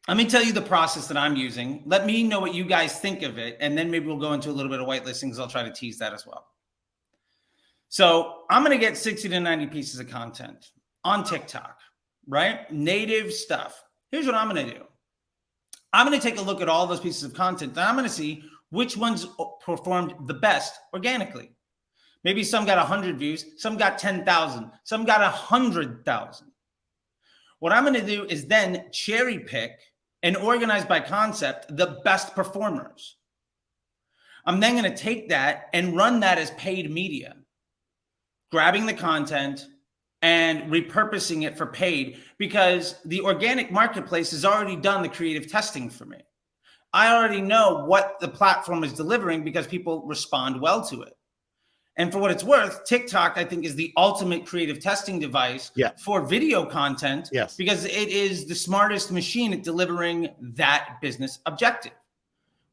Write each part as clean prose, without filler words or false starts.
Let me tell you the process that I'm using. Let me know what you guys think of it. And then maybe we'll go into a little bit of whitelisting because I'll try to tease that as well. So I'm going to get 60 to 90 pieces of content on TikTok, right? Native stuff. Here's what I'm going to do. I'm going to take a look at all those pieces of content, and I'm going to see which ones performed the best organically. Maybe some got 100 views, some got 10,000, some got 100,000. What I'm going to do is then cherry pick and organize by concept the best performers. I'm then going to take that and run that as paid media, grabbing the content and repurposing it for paid, because the organic marketplace has already done the creative testing for me. I already know what the platform is delivering because people respond well to it. And for what it's worth, TikTok, I think, is the ultimate creative testing device for video content, because it is the smartest machine at delivering that business objective.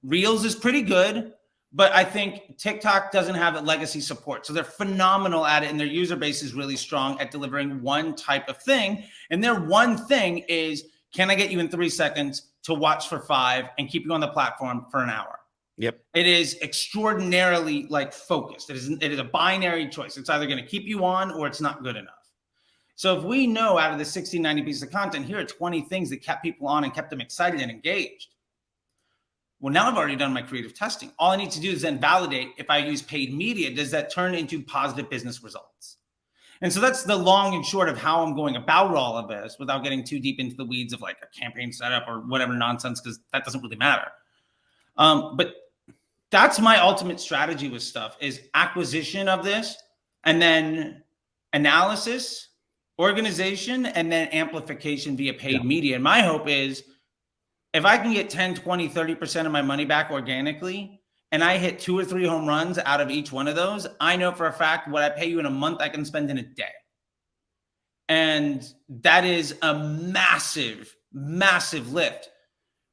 Reels is pretty good, but I think TikTok doesn't have a legacy support. So they're phenomenal at it, and their user base is really strong at delivering one type of thing. And their one thing is, can I get you in 3 seconds to watch for 5 and keep you on the platform for an hour? Yep. It is extraordinarily focused. It is a binary choice. It's either going to keep you on or it's not good enough. So if we know out of the 60, 90 pieces of content, here are 20 things that kept people on and kept them excited and engaged. Well, now I've already done my creative testing. All I need to do is then validate, if I use paid media, does that turn into positive business results? And so that's the long and short of how I'm going about all of this without getting too deep into the weeds of a campaign setup or whatever nonsense, because that doesn't really matter. But that's my ultimate strategy with stuff, is acquisition of this, and then analysis, organization, and then amplification via paid media. And my hope is, if I can get 10, 20, 30% of my money back organically, and I hit 2 or 3 home runs out of each one of those, I know for a fact what I pay you in a month, I can spend in a day. And that is a massive, massive lift,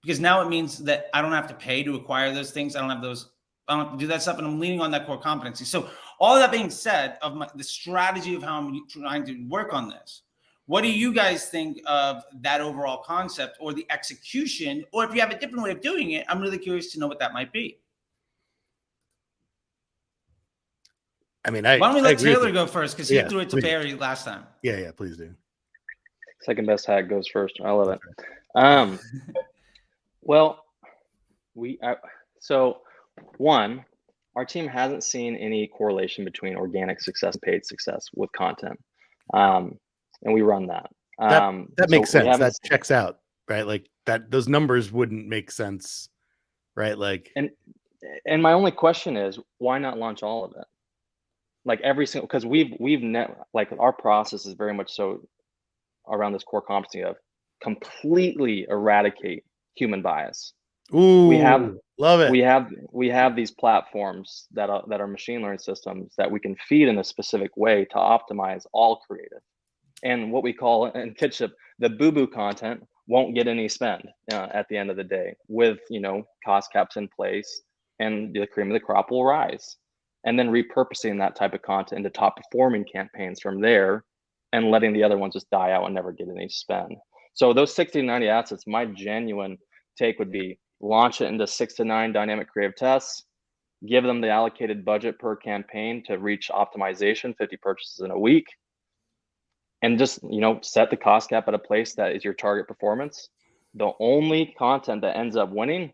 because now it means that I don't have to pay to acquire those things. I don't have to do that stuff, and I'm leaning on that core competency. So all of that being said, the strategy of how I'm trying to work on this, what do you guys think of that overall concept or the execution? Or if you have a different way of doing it, I'm really curious to know what that might be. I mean, why don't we let Taylor go first, because he threw it to Barry last time. Yeah, please do. Second best hack goes first. I love it. Well, so one, our team hasn't seen any correlation between organic success and paid success with content. And we run that. That makes sense. That checks out, right? Like that, those numbers wouldn't make sense, right? Like, and my only question is, why not launch all of it? Like every single, because like our process is very much so around this core competency of completely eradicate human bias. Ooh, love it. We have these platforms that are machine learning systems that we can feed in a specific way to optimize all creative. And what we call in Kitship, the boo-boo content won't get any spend at the end of the day, with cost caps in place, and the cream of the crop will rise. And then repurposing that type of content into top performing campaigns from there, and letting the other ones just die out and never get any spend. So those 60 to 90 assets, my genuine take would be, launch it into 6 to 9 dynamic creative tests, give them the allocated budget per campaign to reach optimization, 50 purchases in a week, and just set the cost cap at a place that is your target performance. The only content that ends up winning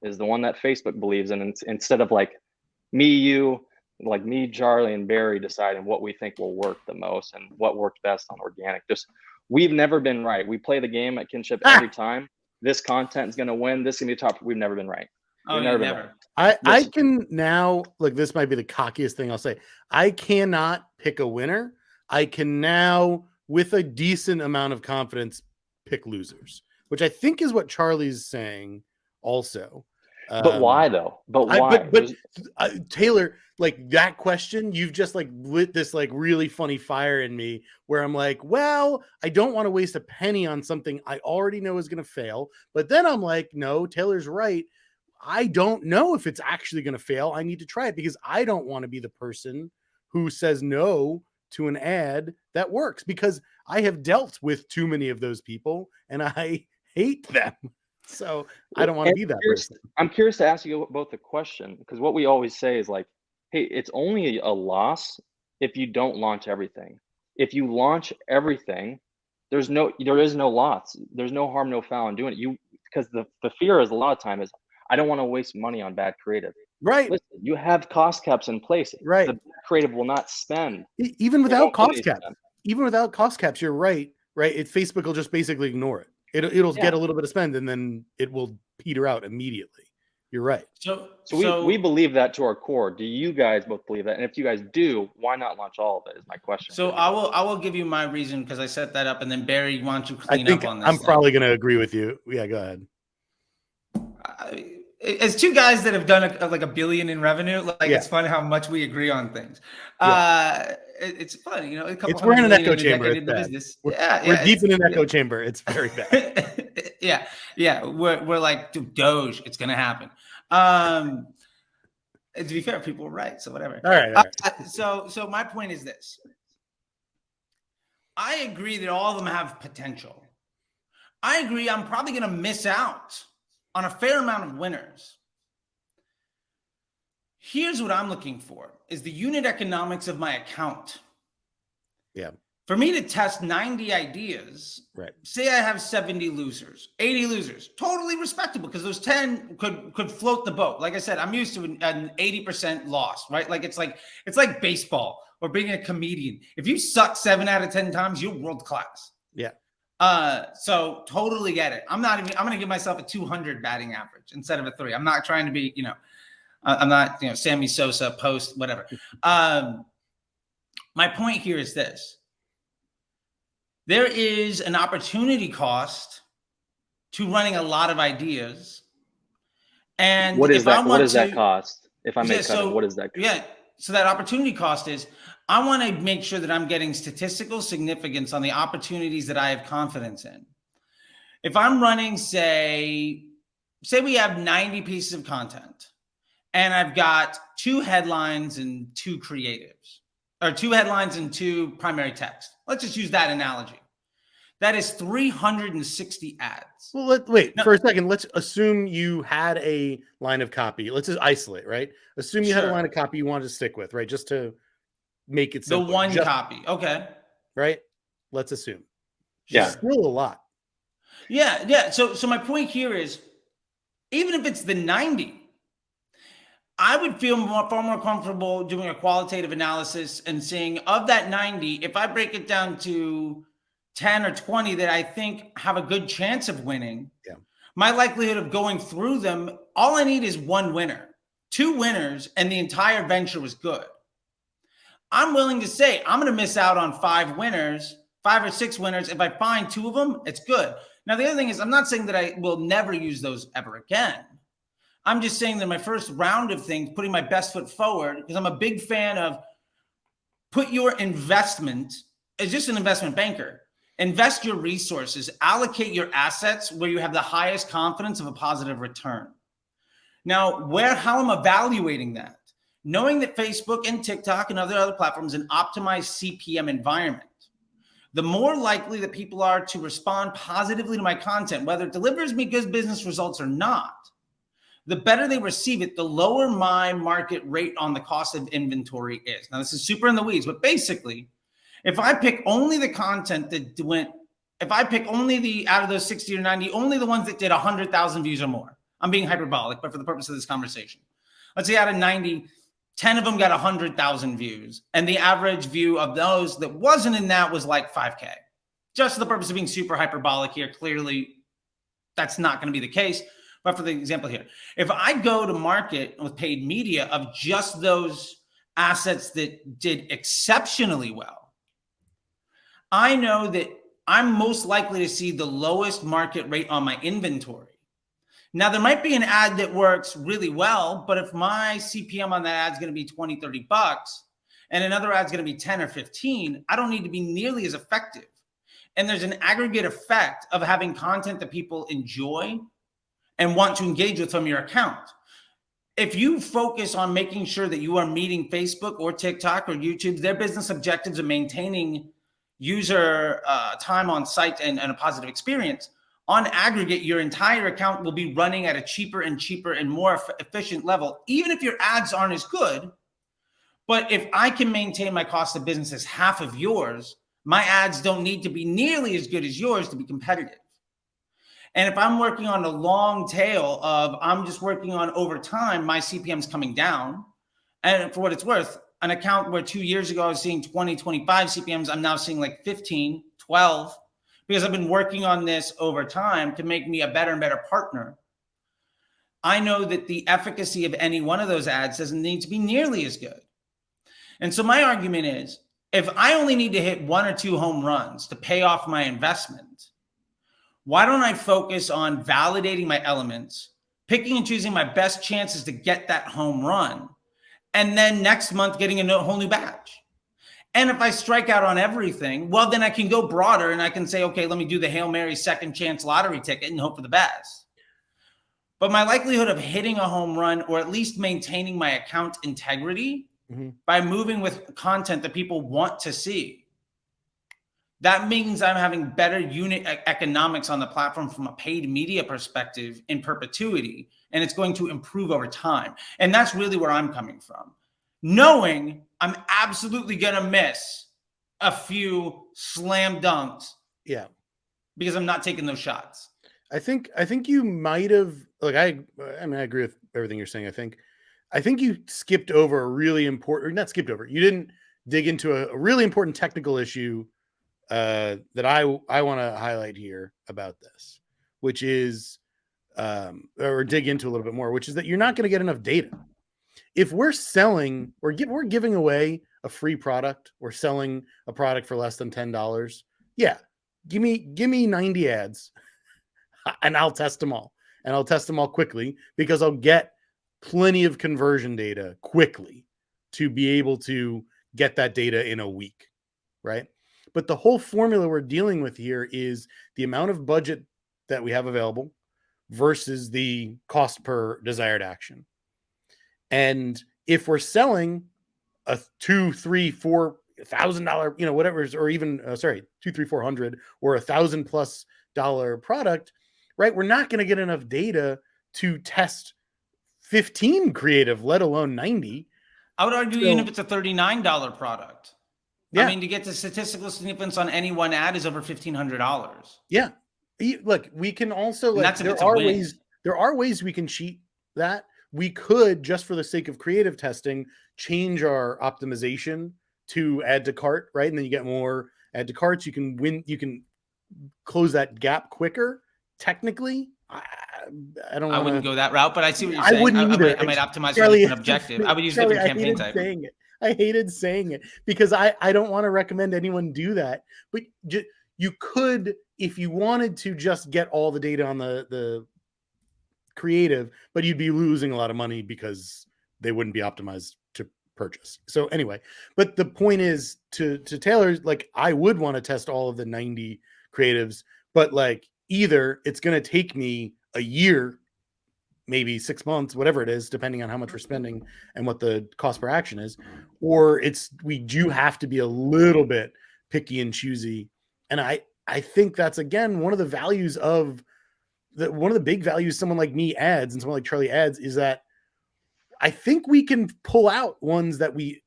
is the one that Facebook believes in, instead of like me, Charlie, and Barry deciding what we think will work the most and what worked best on organic. We've never been right. We play the game at Kinship every time. This content is going to win. This is going to be top. We've never been right. Never. I can now, this might be the cockiest thing I'll say. I cannot pick a winner. I can now, with a decent amount of confidence, pick losers, which I think is what Charlie's saying also. But why though? But why? Taylor, that question, you've just lit this really funny fire in me, where I'm like, well, I don't want to waste a penny on something I already know is going to fail. But then I'm like, no, Taylor's right. I don't know if it's actually going to fail. I need to try it, because I don't want to be the person who says no to an ad that works, because I have dealt with too many of those people, and I hate them. So I don't want to be that person. I'm curious to ask you both a question, because what we always say is like, hey, it's only a loss if you don't launch everything. If you launch everything, there is no loss. There's no harm, no foul in doing it. Because the fear is a lot of time is, I don't want to waste money on bad creative. Right. Listen, you have cost caps in place. Right. The creative will not spend. Even without cost caps. Even without cost caps, you're right. Right. Facebook will just basically ignore it. It'll get a little bit of spend and then it will peter out immediately. You're right. So we believe that to our core. Do you guys both believe that? And if you guys do, why not launch all of it is my question. So I will give you my reason, because I set that up, and then Barry, why don't you clean up on this? I'm probably going to agree with you. Yeah, go ahead. As two guys that have done like $1 billion in revenue, like it's funny how much we agree on things. It's funny, you know. We're in an echo chamber. We're deep in an echo chamber. It's very bad. yeah. We're like, dude, Doge, it's gonna happen. To be fair, people are right, so whatever. All right. So my point is this: I agree that all of them have potential. I agree. I'm probably gonna miss out on a fair amount of winners. Here's what I'm looking for is the unit economics of my account. Yeah. For me to test 90 ideas, right? Say I have 70 losers, 80 losers, totally respectable, because those 10 could float the boat. Like I said, I'm used to an 80% loss, right? Like it's like baseball or being a comedian. If you suck 7 out of 10 times, you're world class. Yeah. So totally get it. I'm going to give myself a 200 batting average instead of a 3. I'm not trying to be, I'm not, Sammy Sosa post, whatever. My point here is this. There is an opportunity cost to running a lot of ideas. And what is that cost? If I may cut in, what is that cost? Yeah. So that opportunity cost is, I want to make sure that I'm getting statistical significance on the opportunities that I have confidence in. If I'm running, say we have 90 pieces of content and I've got 2 headlines and 2 creatives, or 2 headlines and 2 primary text. Let's just use that analogy. That is 360 ads. Well, wait for a second. Let's assume you had a line of copy. Let's just isolate, right? Assume you had a line of copy you wanted to stick with, right? Just to make it simple. The one copy. Okay. Right? Let's assume. Yeah. Still a lot. Yeah. So my point here is, even if it's the 90, I would feel far more comfortable doing a qualitative analysis and seeing, of that 90, if I break it down to 10 or 20 that I think have a good chance of winning, my likelihood of going through them, all I need is 1 winner, 2 winners, and the entire venture was good. I'm willing to say I'm going to miss out on 5 or 6 winners. If I find 2 of them, it's good. Now, the other thing is, I'm not saying that I will never use those ever again. I'm just saying that my first round of things, putting my best foot forward, because I'm a big fan of put your investment as just an investment banker. Invest your resources, allocate your assets where you have the highest confidence of a positive return. Now, how I'm evaluating that, knowing that Facebook and TikTok and other platforms an optimized CPM environment, the more likely that people are to respond positively to my content, whether it delivers me good business results or not, the better they receive it, the lower my market rate on the cost of inventory is. Now, this is super in the weeds, but basically, if I pick only the content that went, if I pick only out of those 60 or 90, only the ones that did 100,000 views or more, I'm being hyperbolic, but for the purpose of this conversation, let's say out of 90, 10 of them got 100,000 views. And the average view of those that wasn't in that was like 5K. Just for the purpose of being super hyperbolic here, clearly that's not going to be the case. But for the example here, if I go to market with paid media of just those assets that did exceptionally well, I know that I'm most likely to see the lowest market rate on my inventory. Now, there might be an ad that works really well, but if my CPM on that ad is going to be 20, 30 bucks, and another ad is going to be 10 or 15, I don't need to be nearly as effective. And there's an aggregate effect of having content that people enjoy and want to engage with from your account. If you focus on making sure that you are meeting Facebook or TikTok or YouTube, their business objectives of maintaining user time on site and a positive experience, on aggregate, your entire account will be running at a cheaper and cheaper and more efficient level, even if your ads aren't as good. But if I can maintain my cost of business as half of yours, my ads don't need to be nearly as good as yours to be competitive. And if I'm working on a long tail of, I'm just working on over time, my CPM's coming down. And for what it's worth, an account where 2 years ago I was seeing 20, 25 CPMs, I'm now seeing like 15, 12, because I've been working on this over time to make me a better and better partner. I know that the efficacy of any one of those ads doesn't need to be nearly as good. And so my argument is, if I only need to hit 1 or 2 home runs to pay off my investment, why don't I focus on validating my elements, picking and choosing my best chances to get that home run, and then next month getting a whole new batch? And if I strike out on everything, well, then I can go broader and I can say, okay, let me do the Hail Mary second chance lottery ticket and hope for the best. But my likelihood of hitting a home run, or at least maintaining my account integrity, by moving with content that people want to see, that means I'm having better unit economics on the platform from a paid media perspective in perpetuity, and it's going to improve over time. And that's really where I'm coming from, knowing I'm absolutely gonna miss a few slam dunks, because I'm not taking those shots. I think you might have, like, I mean, I agree with everything you're saying. I think you skipped over a really important, or not skipped over, you didn't dig into a really important technical issue that I want to highlight here about this, which is, or dig into a little bit more, which is that you're not going to get enough data. If we're selling, or we're giving away a free product, or selling a product for less than $10, yeah, give me 90 ads and I'll test them all. And I'll test them all quickly, because I'll get plenty of conversion data quickly to be able to get that data in a week, right? But the whole formula we're dealing with here is the amount of budget that we have available versus the cost per desired action. And if we're selling a $200, $300, $4,000, whatever, or even $200, $300, $400 or $1,000+ product, right? We're not going to get enough data to test 15 creative, let alone 90. I would argue, even if it's a $39 product. Yeah. I mean, to get to statistical significance on any one ad is over $1,500. Yeah. Look, we can also, like, there are ways we can cheat that. We could, just for the sake of creative testing, change our optimization to add to cart, right? And then you get more add to carts. You can close that gap quicker. Technically, I wouldn't go that route, but I see what you're saying. I wouldn't either. I might optimize for a different objective. I would use a different campaign type. I hated saying it because I don't want to recommend anyone do that. But you could, if you wanted to, just get all the data on the creative, but you'd be losing a lot of money because they wouldn't be optimized to purchase. So anyway, but the point is, to Taylor, like, I would want to test all of the 90 creatives, but like, either it's going to take me a year, maybe 6 months, whatever it is, depending on how much we're spending and what the cost per action is, or we do have to be a little bit picky and choosy. And I think that's, again, one of the values of one of the big values someone like me adds, and someone like Charlie adds, is that I think we can pull out ones that we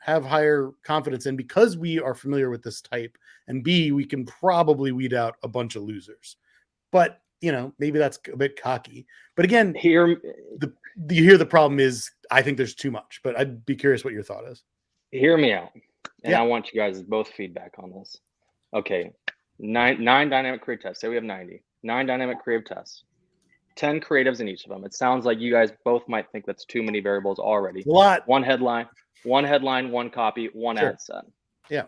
have higher confidence in because we are familiar with this type, and B, we can probably weed out a bunch of losers. But maybe that's a bit cocky. But again, the problem is, I think there's too much. But I'd be curious what your thought is. Hear me out, and I want you guys both feedback on this. Okay, nine dynamic creative tests. Say we have 90. 9 dynamic creative tests. 10 creatives in each of them. It sounds like you guys both might think that's too many variables already. A lot. One headline, one copy, one ad set. Yeah.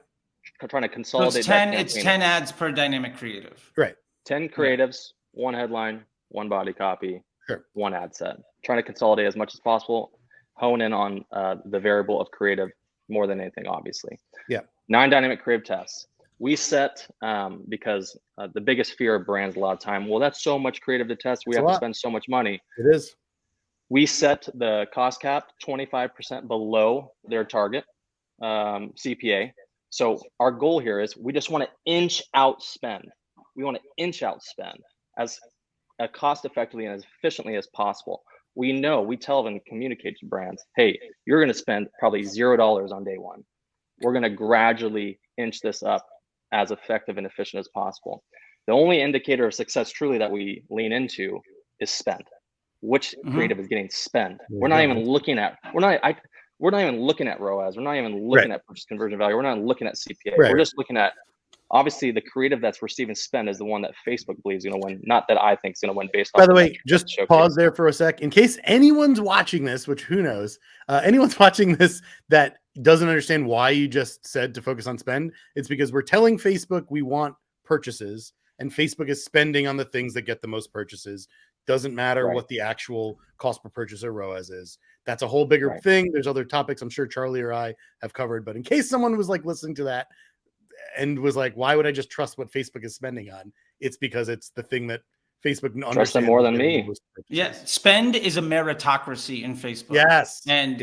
Trying to consolidate. So it's 10 ads per dynamic creative. Right. 10 creatives, one headline, one body copy, one ad set. Trying to consolidate as much as possible, hone in on the variable of creative more than anything, obviously. Yeah. 9 dynamic creative tests. We set, because the biggest fear of brands a lot of time, well, that's so much creative to test. We have to spend so much money. It is. We set the cost cap 25% below their target CPA. So our goal here is we just want to inch out spend. We want to inch out spend. as cost effectively and as efficiently as possible. We tell them and communicate to brands, hey, you're going to spend probably $0 on day one. We're going to gradually inch this up as effective and efficient as possible. The only indicator of success truly that we lean into is spend. Which creative is getting spend? We're not even looking at ROAS. We're not even looking at purchase conversion value. We're not looking at CPA. We're just looking at, obviously, the creative that's receiving spend is the one that Facebook believes is going to win, not that I think is going to win based on. By the way, just pause there for a sec. In case anyone's watching this, which who knows, anyone's watching this that doesn't understand why you just said to focus on spend, it's because we're telling Facebook we want purchases, and Facebook is spending on the things that get the most purchases. Doesn't matter what the actual cost per purchase or ROAS is. That's a whole bigger thing. There's other topics I'm sure Charlie or I have covered, but in case someone was like listening to that and was like, why would I just trust what Facebook is spending on? It's because it's the thing that Facebook trusts them more than me. Yes. Spend is a meritocracy in Facebook. Yes. And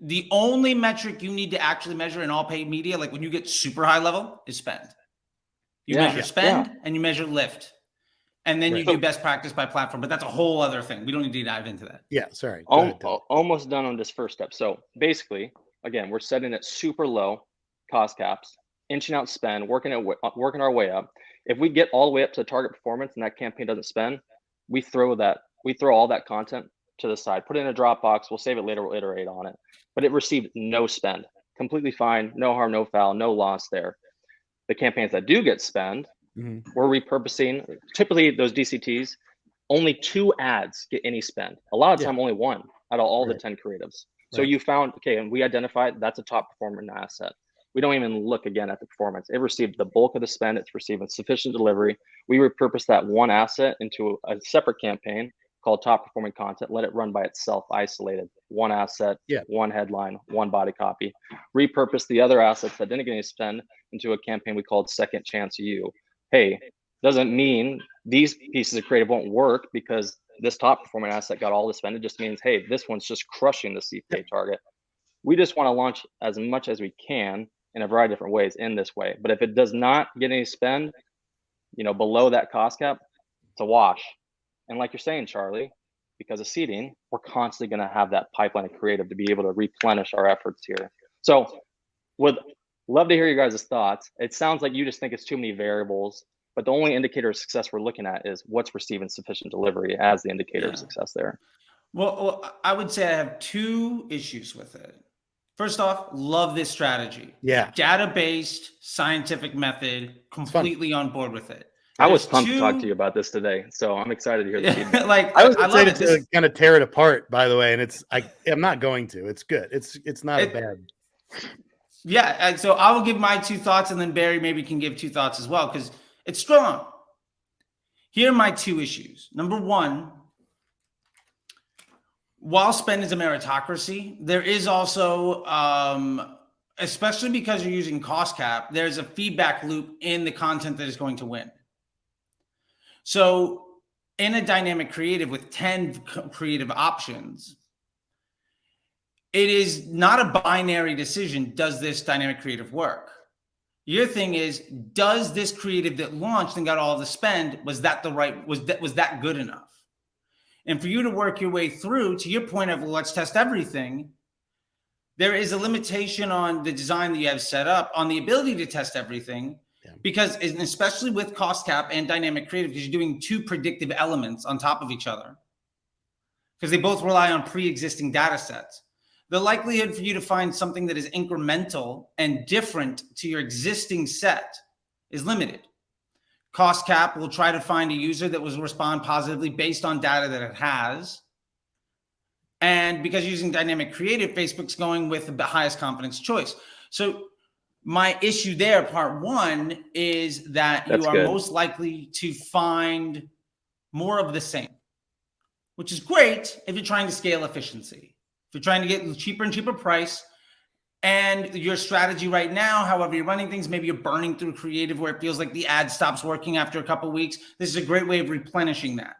the only metric you need to actually measure in all paid media, like when you get super high level, is spend. You measure spend and you measure lift. And then you do best practice by platform, but that's a whole other thing. We don't need to dive into that. Yeah, sorry. Almost done on this first step. So basically, again, we're setting it super low cost caps, inching out spend, working our way up. If we get all the way up to target performance and that campaign doesn't spend, we throw all that content to the side, put it in a Dropbox. We'll save it later. We'll iterate on it. But it received no spend. Completely fine. No harm, no foul, no loss there. The campaigns that do get spend, we're repurposing. Typically, those DCTs, only 2 ads get any spend. A lot of time, only 1 out of all the 10 creatives. So you found, and we identified that's a top performing asset. We don't even look again at the performance. It received the bulk of the spend. It's receiving sufficient delivery. We repurposed that 1 asset into a separate campaign called top performing content. Let it run by itself, isolated. 1 asset, 1 headline, 1 body copy. Repurpose the other assets that didn't get any spend into a campaign we called Second Chance You. Hey, doesn't mean these pieces of creative won't work because this top performing asset got all the spend. It just means, hey, this one's just crushing the CPA target. We just want to launch as much as we can in a variety of different ways in this way. But if it does not get any spend, below that cost cap, it's a wash. And like you're saying, Charlie, because of seeding, we're constantly going to have that pipeline of creative to be able to replenish our efforts here. So would love to hear you guys' thoughts. It sounds like you just think it's too many variables, but the only indicator of success we're looking at is what's receiving sufficient delivery as the indicator of success there. Well, I would say I have 2 issues with it. First off, love this strategy. Yeah. Data-based, scientific method, completely on board with it. I was pumped to talk to you about this today, so I'm excited to hear the feedback. I was excited to kind of tear it apart, by the way, and I'm not going to. It's good. It's not a bad. Yeah, so I will give my 2 thoughts, and then Barry maybe can give 2 thoughts as well, because it's strong. Here are my 2 issues. Number 1, while spend is a meritocracy, there is also, especially because you're using cost cap, there's a feedback loop in the content that is going to win. So in a dynamic creative with 10 creative options, it is not a binary decision. Does this dynamic creative work? Your thing is, does this creative that launched and got all the spend, was that good enough? And for you to work your way through, to your point of, well, let's test everything, there is a limitation on the design that you have set up, on the ability to test everything, because especially with cost cap and dynamic creative, because you're doing 2 predictive elements on top of each other, because they both rely on pre-existing data sets. The likelihood for you to find something that is incremental and different to your existing set is limited. Cost cap will try to find a user that will respond positively based on data that it has. And because using dynamic creative, Facebook's going with the highest confidence choice. So my issue there, part 1, is that you are most likely to find more of the same, which is great if you're trying to scale efficiency. If you're trying to get cheaper and cheaper price, and your strategy right now, however you're running things, maybe you're burning through creative where it feels like the ad stops working after a couple of weeks. This is a great way of replenishing that.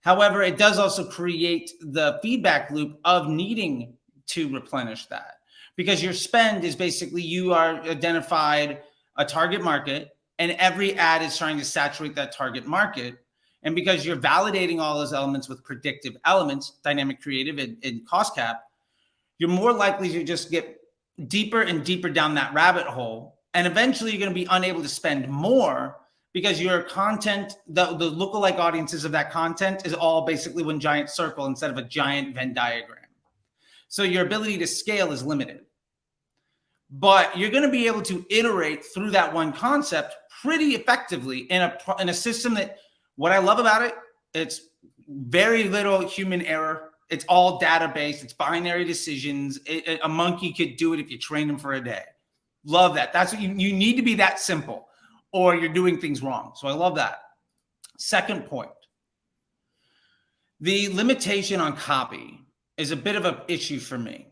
However, it does also create the feedback loop of needing to replenish that, because your spend is basically, you are identified a target market and every ad is trying to saturate that target market. And because you're validating all those elements with predictive elements, dynamic creative and cost cap, you're more likely to just get deeper and deeper down that rabbit hole. And eventually you're going to be unable to spend more because your content, the lookalike audiences of that content is all basically one giant circle instead of a giant Venn diagram. So your ability to scale is limited. But you're going to be able to iterate through that one concept pretty effectively in a system that, what I love about it, it's very little human error. It's all data-based. It's binary decisions. A monkey could do it if you train him for a day. Love that. That's what you need to be that simple, or you're doing things wrong. So I love that. Second point, the limitation on copy is a bit of an issue for me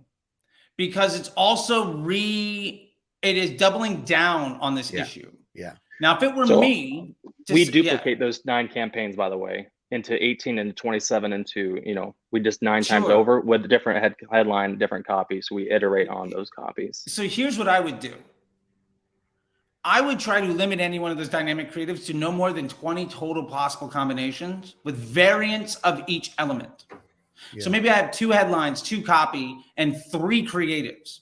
because it's also it is doubling down on this issue. Yeah. Now, if it were me, we duplicate those 9 campaigns, by the way, into 18 and 27 into, you know, we just 9 times over with different headline, different copies. So we iterate on those copies. So here's what I would do. I would try to limit any one of those dynamic creatives to no more than 20 total possible combinations with variants of each element. Yeah. So maybe I have 2 headlines, 2 copy, and 3 creatives.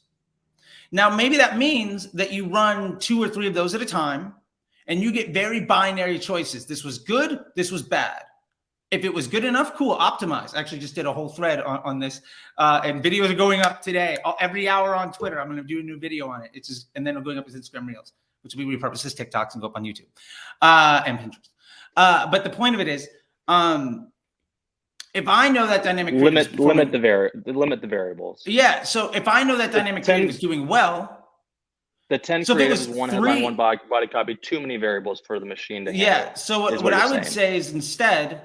Now, maybe that means that you run 2 or 3 of those at a time, and you get very binary choices. This was good, this was bad. If it was good enough, cool, optimize. I actually just did a whole thread on this, and videos are going up today. Every hour on Twitter, I'm going to do a new video on it. It's just, and then I'm going up as Instagram Reels, which will be repurposed as TikToks and go up on YouTube and Pinterest. But the point of it is, if I know that dynamic limit the variables. Yeah. So if I know that dynamic creative is doing well, the 10 creatives, 1 headline, 1 body copy, too many variables for the machine to handle. Yeah. So what I would say is instead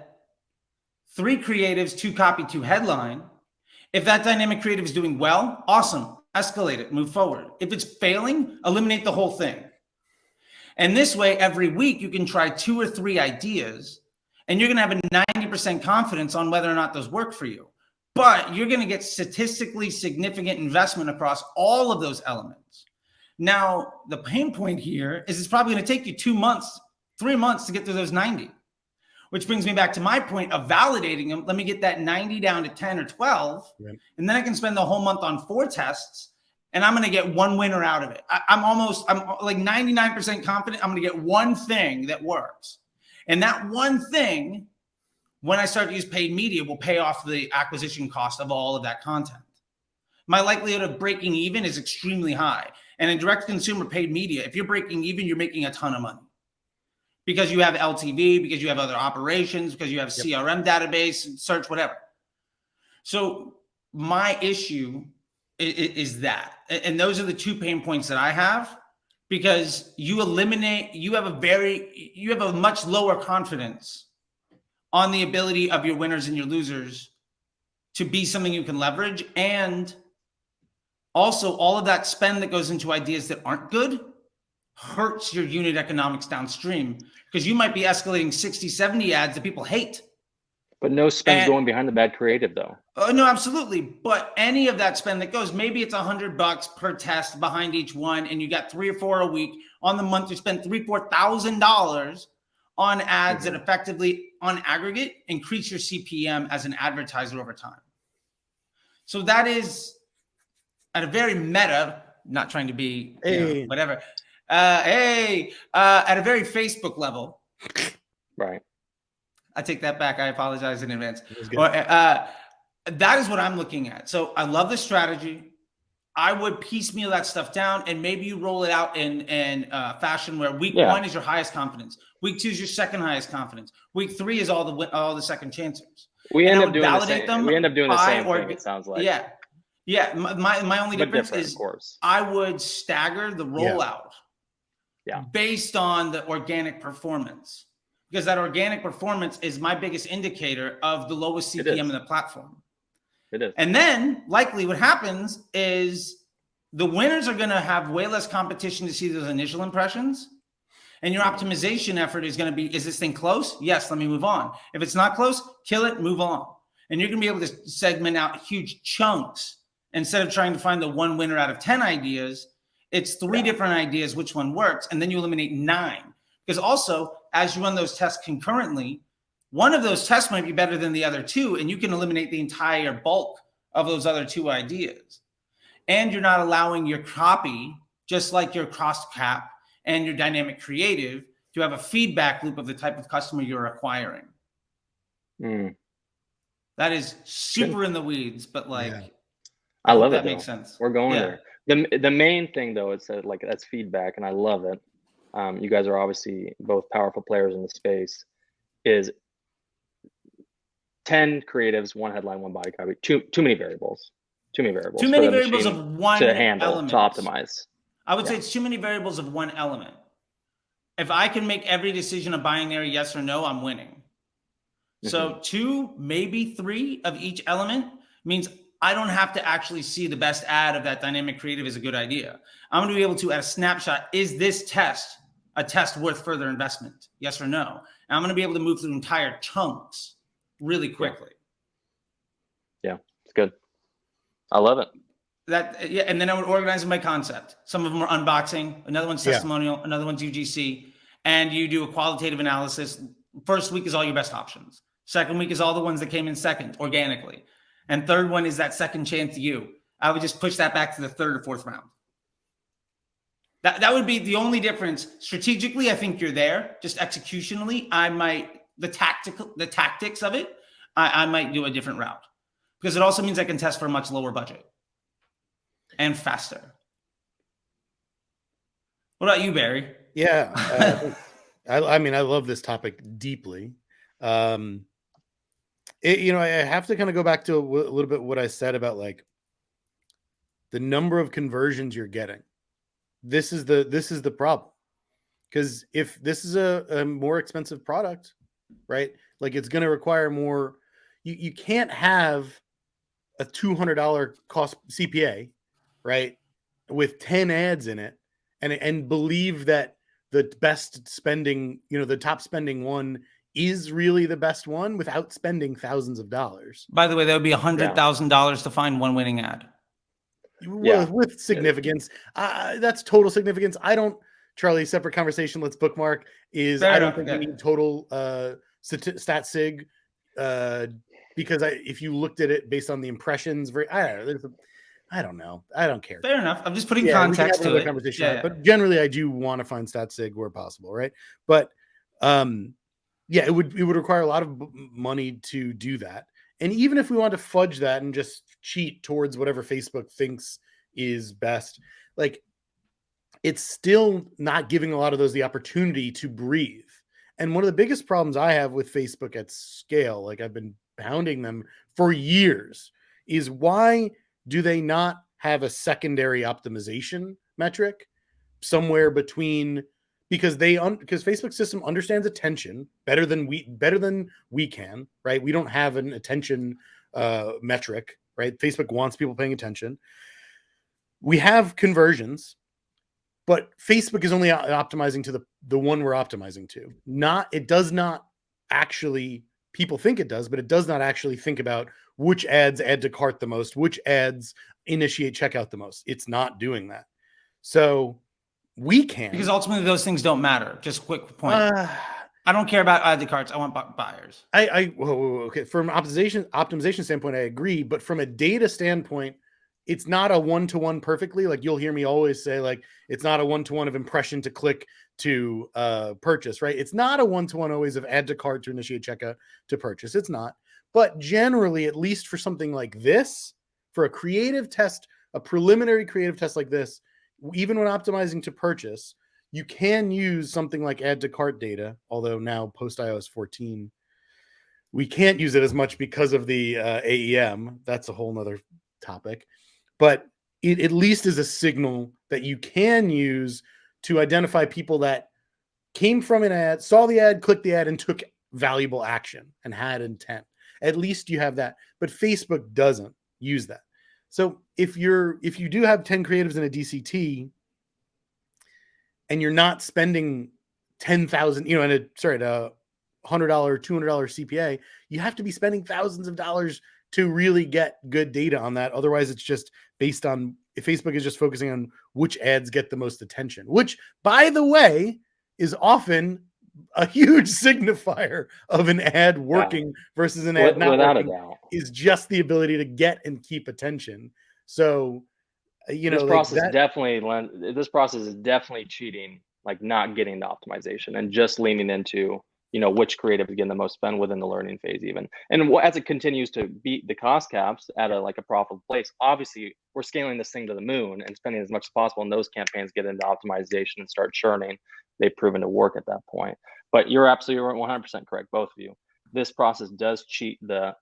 3 creatives, 2 copy, 2 headline. If that dynamic creative is doing well, awesome. Escalate it, move forward. If it's failing, eliminate the whole thing. And this way, every week you can try 2 or 3 ideas, and you're going to have a 90% confidence on whether or not those work for you. But you're going to get statistically significant investment across all of those elements. Now, the pain point here is it's probably going to take you 2 months, 3 months to get through those 90, which brings me back to my point of validating them. Let me get that 90 down to 10 or 12, and then I can spend the whole month on 4 tests, and I'm going to get 1 winner out of it. I'm like 99% confident I'm going to get 1 thing that works. And that 1 thing, when I start to use paid media, will pay off the acquisition cost of all of that content. My likelihood of breaking even is extremely high. And in direct consumer paid media, if you're breaking even, you're making a ton of money because you have LTV, because you have other operations, because you have CRM database, search, whatever. So my issue is that, and those are the 2 pain points that I have, because you have a much lower confidence on the ability of your winners and your losers to be something you can leverage. And also, all of that spend that goes into ideas that aren't good hurts your unit economics downstream, because you might be escalating 60, 70 ads that people hate. But no spend going behind the bad creative, though. Oh, no, absolutely. But any of that spend that goes, maybe it's $100 per test behind each one, and you got 3 or 4 a week. On the month, you spend $3,000-$4,000 on ads that effectively, on aggregate, increase your CPM as an advertiser over time. So that is, at a very meta, not trying to be whatever, at a very Facebook level. Right. I take that back. I apologize in advance. That is what I'm looking at. So I love the strategy. I would piecemeal that stuff down, and maybe you roll it out in fashion where week 1 is your highest confidence. Week 2 is your second highest confidence. Week 3 is all the second chancers. We end up doing the same thing, it sounds like. Yeah. My only difference is I would stagger the rollout based on the organic performance, because that organic performance is my biggest indicator of the lowest CPM in the platform. It is. And then likely what happens is the winners are going to have way less competition to see those initial impressions. And your optimization effort is going to be, is this thing close? Yes, let me move on. If it's not close, kill it, move on. And you're going to be able to segment out huge chunks instead of trying to find the 1 winner out of 10 ideas. It's 3 different ideas, which one works. And then you eliminate 9. Because also, as you run those tests concurrently, one of those tests might be better than the other two, and you can eliminate the entire bulk of those other two ideas. And you're not allowing your copy, just like your cross cap and your dynamic creative, to have a feedback loop of the type of customer you're acquiring. That is super in the weeds, but like, I love it. That makes sense. We're going there. The main thing though, is that like that's feedback, and I love it. You guys are obviously both powerful players in the space. Is 10 creatives, one headline, one body copy. Too many variables. Too many variables. Too many variables of one to handle element. to optimize. I would say it's too many variables of one element. If I can make every decision a binary yes or no, I'm winning. So 2, maybe 3 of each element means I don't have to actually see the best ad of that dynamic creative is a good idea. I'm going to be able to, at a snapshot, is this test a test worth further investment? Yes or no? And I'm going to be able to move through entire chunks really quickly. Yeah, it's good. I love it. And then I would organize them by concept. Some of them are unboxing, another one's testimonial, another one's UGC, and you do a qualitative analysis. First week is all your best options. Second week is all the ones that came in second organically. And third one is that second chance you. I would just push that back to the third or fourth round. That would be the only difference. Strategically, I think you're there. Just executionally, the tactics of it, I might do a different route. Because it also means I can test for a much lower budget and faster. What about you, Barry? Yeah. I mean, I love this topic deeply. I have to kind of go back to a little bit what I said about like the number of conversions you're getting. This is the problem. Because if this is a more expensive product, right? Like it's going to require more. You can't have a $200 cost CPA, right? With 10 ads in it and believe that the best spending, the top spending one is really the best one without spending thousands of dollars. By the way, that would be $100,000 to find one winning ad. With significance. That's total significance. Charlie, separate conversation. Let's bookmark I don't think we need total stat sig because if you looked at it based on the impressions, I don't know. I don't care. Fair enough. I'm just putting context to it. Conversation but generally, I do want to find stat sig where possible, right? But it would require a lot of money to do that. And even if we want to fudge that and just cheat towards whatever Facebook thinks is best, like it's still not giving a lot of those the opportunity to breathe. And one of the biggest problems I have with Facebook at scale, like I've been pounding them for years, is why do they not have a secondary optimization metric somewhere between, because Facebook system understands attention better than we can, right? We don't have an attention metric, right? Facebook wants people paying attention. We have conversions, but Facebook is only optimizing to the one we're optimizing to. It does not actually, people think it does, but it does not actually think about which ads add to cart the most, which ads initiate checkout the most. It's not doing that. So we can. Because ultimately those things don't matter. Just quick point. I don't care about add to carts. I want buyers. Okay. From an optimization standpoint, I agree. But from a data standpoint, it's not a one-to-one perfectly. Like you'll hear me always say, like, it's not a one-to-one of impression to click to purchase, right? It's not a one-to-one always of add to cart to initiate checkout to purchase. It's not. But generally, at least for something like this, for a creative test, a preliminary creative test like this, even when optimizing to purchase, you can use something like add to cart data, although now post iOS 14, we can't use it as much because of the AEM. That's a whole nother topic. But it at least is a signal that you can use to identify people that came from an ad, saw the ad, clicked the ad, and took valuable action and had intent. At least you have that. But Facebook doesn't use that. So if you do have 10 creatives in a DCT and you're not spending $10,000, at a $100, $200 CPA, you have to be spending thousands of dollars to really get good data on that. Otherwise, it's just based on, if Facebook is just focusing on which ads get the most attention, which, by the way, is often a huge signifier of an ad working versus an ad not without working a doubt. is just the ability to get and keep attention. So, This process is definitely cheating, like not getting the optimization and just leaning into, which creative is getting the most spend within the learning phase even. And as it continues to beat the cost caps at a profitable place, obviously we're scaling this thing to the moon and spending as much as possible, and those campaigns get into optimization and start churning. They've proven to work at that point. But you're absolutely 100% correct, both of you. This process does cheat the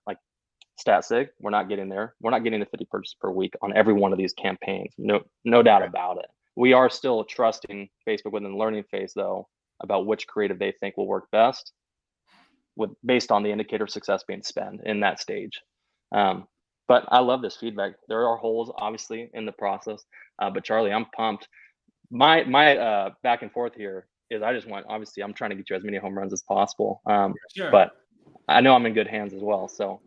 stat sig. We're not getting there. We're not getting the 50 purchases per week on every one of these campaigns. No doubt about it. We are still trusting Facebook within the learning phase, though, about which creative they think will work best based on the indicator of success being spent in that stage. But I love this feedback. There are holes, obviously, in the process. But Charlie, I'm pumped. My back and forth here is obviously, I'm trying to get you as many home runs as possible. Sure. But I know I'm in good hands as well. So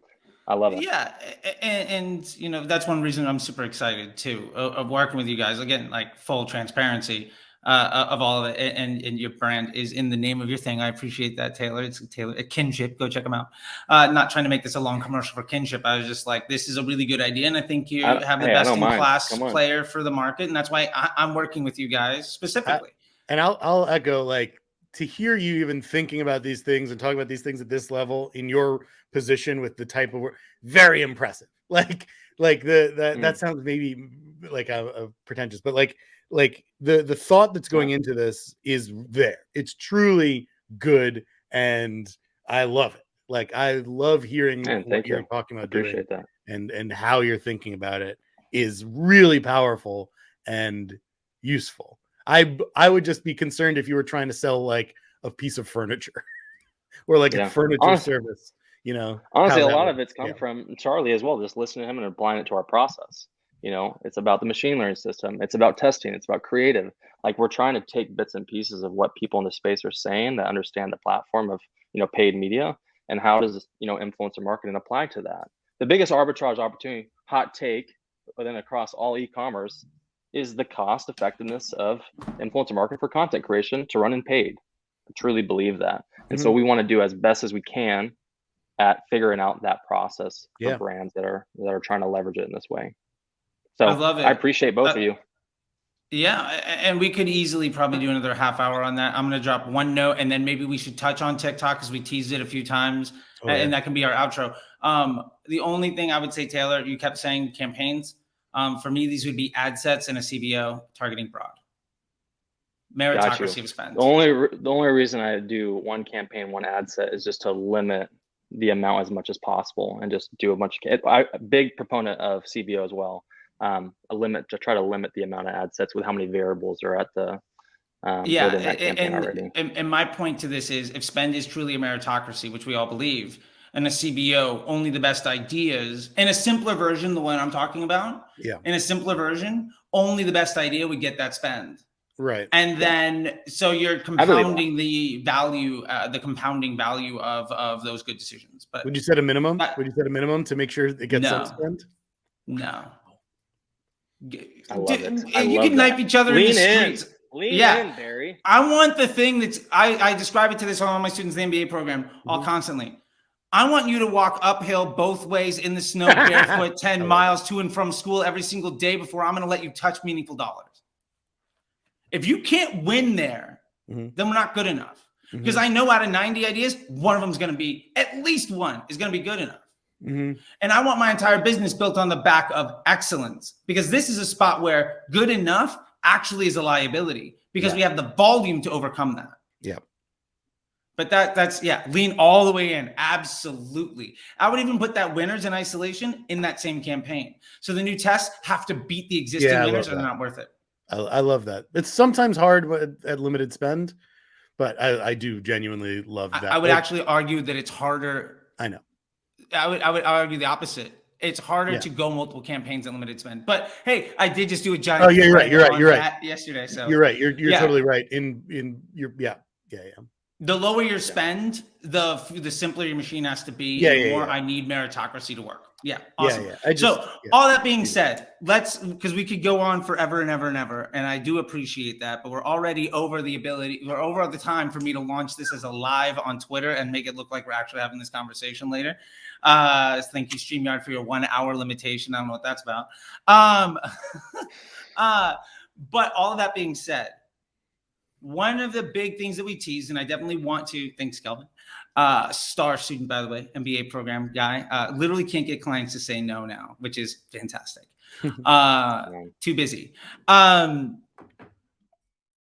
I love it. Yeah. And that's one reason I'm super excited too, of working with you guys. Again, like full transparency of all of it. And your brand is in the name of your thing. I appreciate that, Taylor. It's Taylor at Kinship. Go check them out. Not trying to make this a long commercial for Kinship. I was just like, this is a really good idea. And I think you have the best in class player for the market. And that's why I'm working with you guys specifically. And I'll echo, like, to hear you even thinking about these things and talking about these things at this level in your position with the type of work, very impressive. That sounds maybe like a pretentious, but like the thought that's going into this is there. It's truly good, and I love it. Like, I love hearing what you're talking about doing, that. and how you're thinking about it is really powerful and useful. I would just be concerned if you were trying to sell like a piece of furniture or like a furniture service, Honestly, a lot of it's come from Charlie as well, just listening to him and applying it to our process. It's about the machine learning system. It's about testing. It's about creative. Like, we're trying to take bits and pieces of what people in the space are saying that understand the platform of, paid media, and how does this, influencer marketing apply to that. The biggest arbitrage opportunity, hot take, but then across all e-commerce, is the cost effectiveness of influencer marketing for content creation to run in paid. I truly believe that. And so we want to do as best as we can at figuring out that process for brands that are trying to leverage it in this way. So I love it. I appreciate both of you. Yeah. And we could easily probably do another half hour on that. I'm going to drop one note, and then maybe we should touch on TikTok because we teased it a few times, and that can be our outro. The only thing I would say, Taylor, you kept saying campaigns. For me, these would be ad sets and a CBO targeting broad. Meritocracy of spend. The only reason I do one campaign, one ad set is just to limit the amount as much as possible and just do a bunch of. I'm a big proponent of CBO as well. Try to limit the amount of ad sets with how many variables are at the within that campaign already. And my point to this is, if spend is truly a meritocracy, which we all believe, and a CBO, only the best ideas, in a simpler version, the one I'm talking about, in a simpler version, only the best idea would get that spend. Right. And then, so you're compounding the value, the compounding value of those good decisions. But would you set a minimum? Would you set a minimum to make sure it gets some spend? No. I love it. You can knife each other in the streets. Lean in, Barry. I want the thing that's, I describe it to this on all my students in the MBA program, all constantly. I want you to walk uphill both ways in the snow, barefoot, 10 miles to and from school every single day before I'm going to let you touch meaningful dollars. If you can't win there, then we're not good enough. Because I know out of 90 ideas, one of them is going to be, at least one is going to be good enough. And I want my entire business built on the back of excellence, because this is a spot where good enough actually is a liability, because we have the volume to overcome that. Yeah. But that's lean all the way in. Absolutely. I would even put that winners in isolation in that same campaign. So the new tests have to beat the existing winners, or they're not worth it. I love that. It's sometimes hard at limited spend, but I do genuinely love that. I would actually argue that it's harder. I know. I would argue the opposite. It's harder to go multiple campaigns at limited spend. But hey, I did just do a giant. Oh, you're right. You're right. Yesterday. So you're right. You're totally right. In your The lower your spend, the simpler your machine has to be. Yeah, the yeah, more yeah. I need meritocracy to work. Yeah, awesome. Yeah, yeah. So all that being said, because we could go on forever and ever and ever, and I do appreciate that, but we're already over we're over the time for me to launch this as a live on Twitter and make it look like we're actually having this conversation later. Thank you, StreamYard, for your 1 hour limitation. I don't know what that's about. But all of that being said, one of the big things that we tease, and I definitely want to, thanks, Kelvin, star student, by the way, MBA program guy, literally can't get clients to say no now, which is fantastic. Too busy.